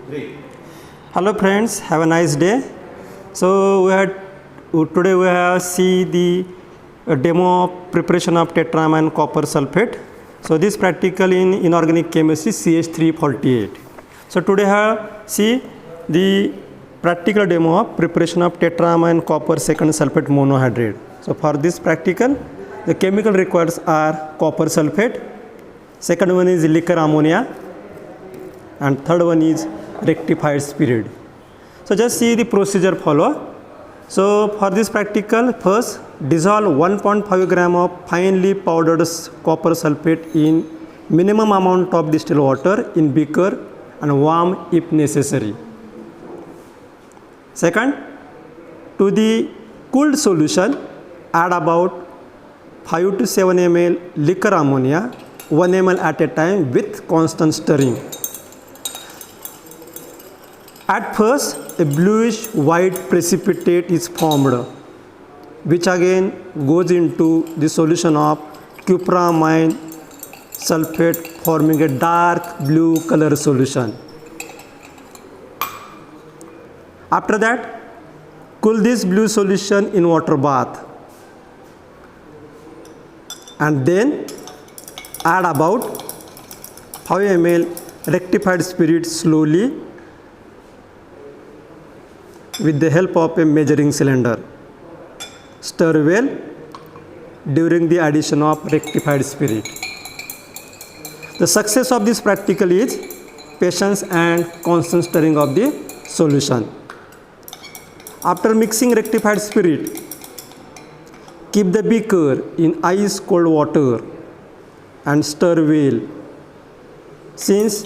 Great. Hello friends, have a nice day. So today we have see the demo of preparation of tetramine copper sulfate. So this practical in inorganic chemistry CH348. So today have see the practical demo of preparation of tetramine copper second sulfate monohydrate. So for this practical, the chemical requirements are copper sulfate, second one is liquor ammonia, and third one is rectified spirit. So just see the procedure follow. So for this practical, first dissolve 1.5 gram of finely powdered copper sulfate in minimum amount of distilled water in beaker and warm if necessary. Second, to the cooled solution add about 5 to 7 ml liquor ammonia 1 ml at a time with constant stirring. At first, a bluish white precipitate is formed, which again goes into the solution of cupramine sulfate, forming a dark blue color solution. After that, cool this blue solution in water bath, and then add about 5 ml rectified spirit slowly with the help of a measuring cylinder. Stir well during the addition of rectified spirit. The success of this practical is patience and constant stirring of the solution. After mixing rectified spirit, keep the beaker in ice cold water and stir well. Since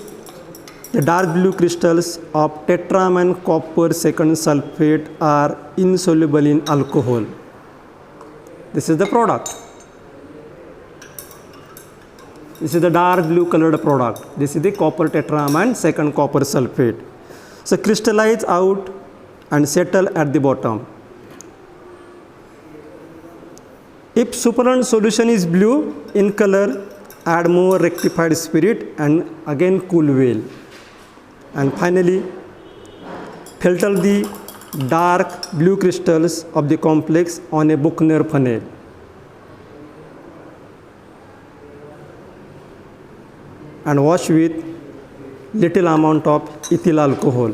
the dark blue crystals of tetramine copper second sulfate are insoluble in alcohol. This is the product. This is the dark blue colored product. This is the copper tetramine second copper sulfate. So crystallize out and settle at the bottom. If supernatant solution is blue in color, add more rectified spirit and again cool well. And finally, filter the dark blue crystals of the complex on a Buchner funnel. And wash with little amount of ethyl alcohol.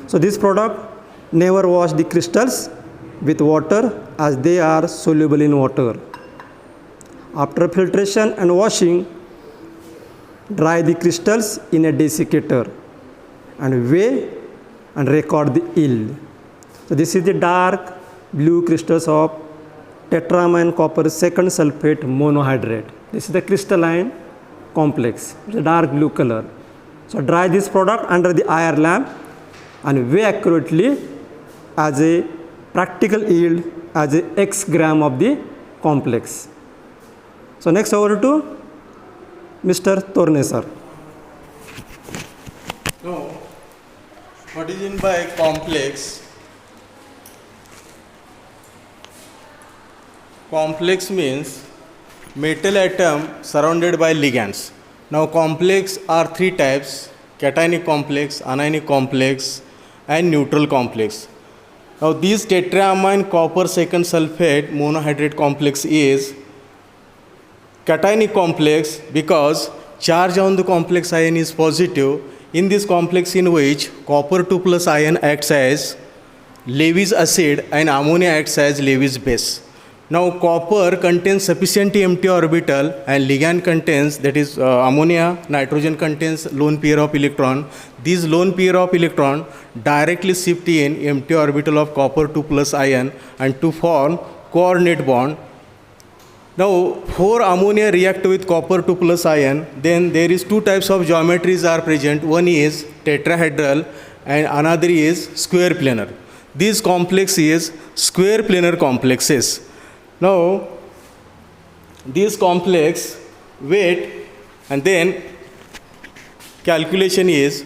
So this product never wash the crystals with water as they are soluble in water. After filtration and washing, dry the crystals in a desiccator and weigh and record the yield. So this is the dark blue crystals of tetramine copper second sulfate monohydrate. This is the crystalline complex, the dark blue color. So dry this product under the IR lamp and weigh accurately as a practical yield as a X gram of the complex. So next over to Mr. Torne sir. Now, what is meant by complex? Complex means metal atom surrounded by ligands. Now, complex are three types: cationic complex, anionic complex, and neutral complex. Now, this tetramine copper second sulfate monohydrate complex is cationic complex because charge on the complex ion is positive in this complex, in which copper 2 plus ion acts as Lewis acid and ammonia acts as Lewis base. Now copper contains sufficient empty orbital and ligand contains, that is ammonia, nitrogen contains lone pair of electron. These lone pair of electron directly shift in empty orbital of copper 2 plus ion and to form coordinate bond. Now, 4 ammonia react with copper 2 plus ion, then there is two types of geometries are present. One is tetrahedral and another is square planar. This complex is square planar complexes. Now, this complex weight and then calculation is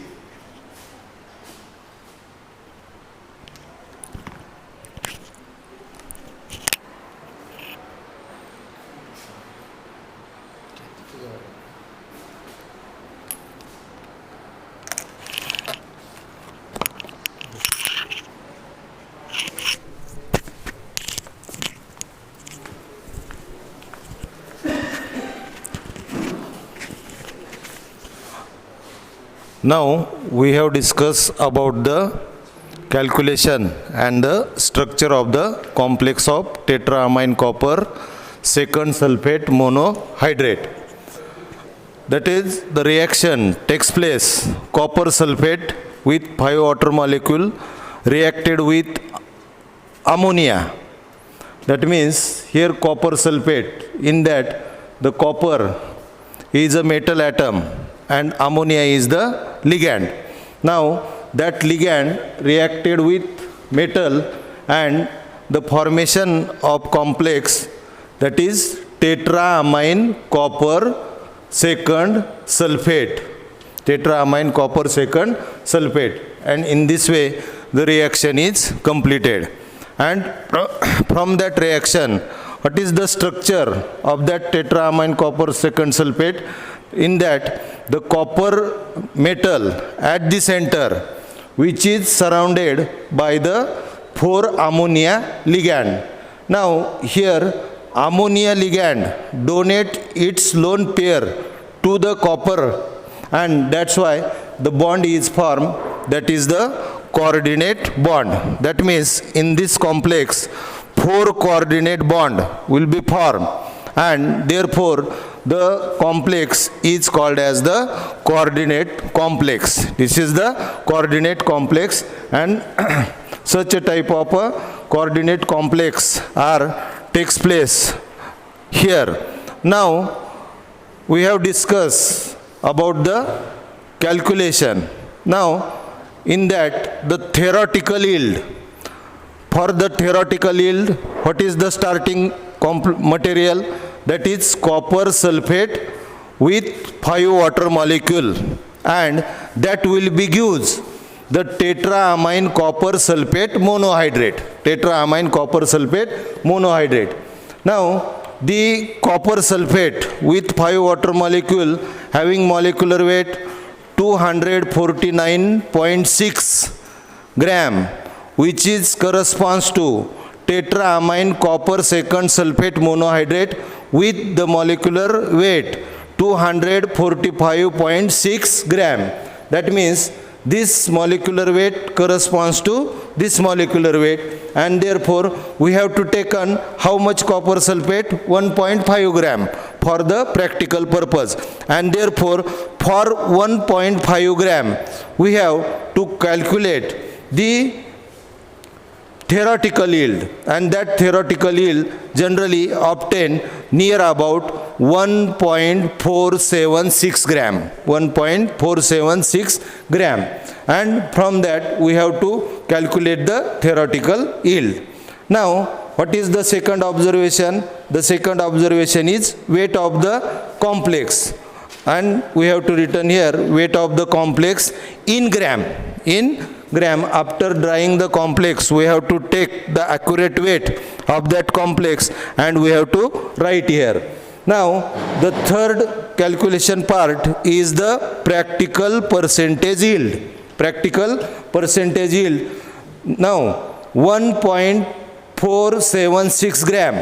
Now we have discussed about the calculation and the structure of the complex of tetraamine copper second sulfate monohydrate. That is, the reaction takes place copper sulfate with 5 water molecule reacted with ammonia. That means here copper sulfate, in that the copper is a metal atom and ammonia is the ligand. Now that ligand reacted with metal and the formation of complex, that is tetraamine copper second sulfate. Tetraamine copper second sulfate. And in this way the reaction is completed. And from that reaction, what is the structure of that tetraamine copper second sulfate? In that the copper metal at the center, which is surrounded by the 4 ammonia ligand. Now here ammonia ligand donate its lone pair to the copper, and that's why the bond is formed, that is the coordinate bond. That means in this complex 4 coordinate bond will be formed, and therefore the complex is called as the coordinate complex. This is the coordinate complex, and such a type of a coordinate complex takes place here. Now we have discussed about the calculation. Now in that the theoretical yield, for the theoretical yield, what is the starting material? That is copper sulfate with 5 water molecule, and that will be gives the tetraamine copper sulfate monohydrate. Tetraamine copper sulfate monohydrate. Now the copper sulfate with 5 water molecule having molecular weight 249.6 gram, which is corresponds to tetraamine copper second sulfate monohydrate with the molecular weight 245.6 gram. That means this molecular weight corresponds to this molecular weight, and therefore we have to take on how much copper sulfate? 1.5 gram for the practical purpose, and therefore for 1.5 gram we have to calculate the theoretical yield, and that theoretical yield generally obtained near about 1.476 gram. 1.476 gram, and from that we have to calculate the theoretical yield. Now what is the second observation? The second observation is weight of the complex, and we have to written here weight of the complex in gram. In gram, after drying the complex we have to take the accurate weight of that complex and we have to write here. Now the third calculation part is the practical percentage yield. Practical percentage yield. Now 1.476 gram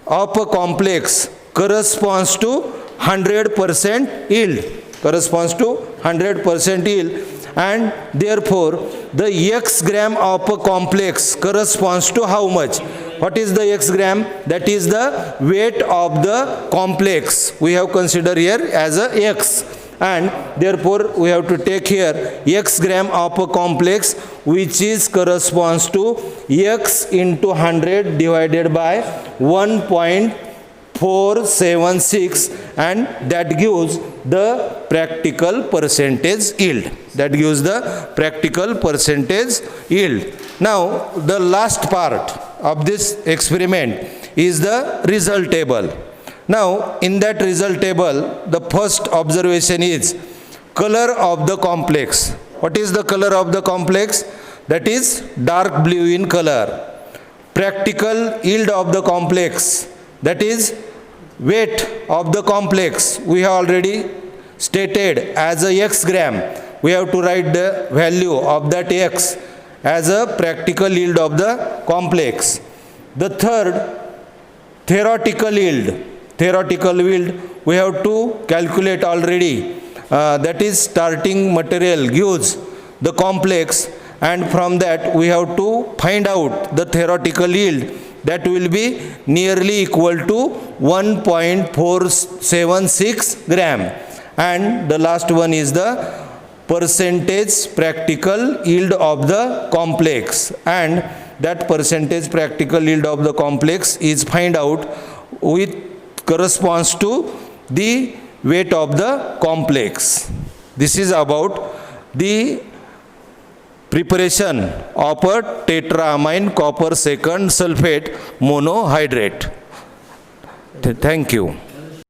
of a complex corresponds to 100% yield. Corresponds to 100% yield, and therefore the x gram of a complex corresponds to how much? What is the x gram? That is the weight of the complex. We have considered here as a x, and therefore we have to take here x gram of a complex, which is corresponds to x into 100 divided by 1.476, and that gives the practical percentage yield. That gives the practical percentage yield. Now the last part of this experiment is the result table. Now in that result table, the first observation is color of the complex. What is the color of the complex? That is dark blue in color. Practical yield of the complex, that is weight of the complex, we have already stated as a x gram. We have to write the value of that x as a practical yield of the complex. The third, theoretical yield. Theoretical yield we have to calculate already that is starting material gives the complex, and from that we have to find out the theoretical yield, that will be nearly equal to 1.476 gram. And the last one is the percentage practical yield of the complex, and that percentage practical yield of the complex is find out with corresponds to the weight of the complex. This is about the preparation of a tetraamine copper second sulfate monohydrate. Thank you.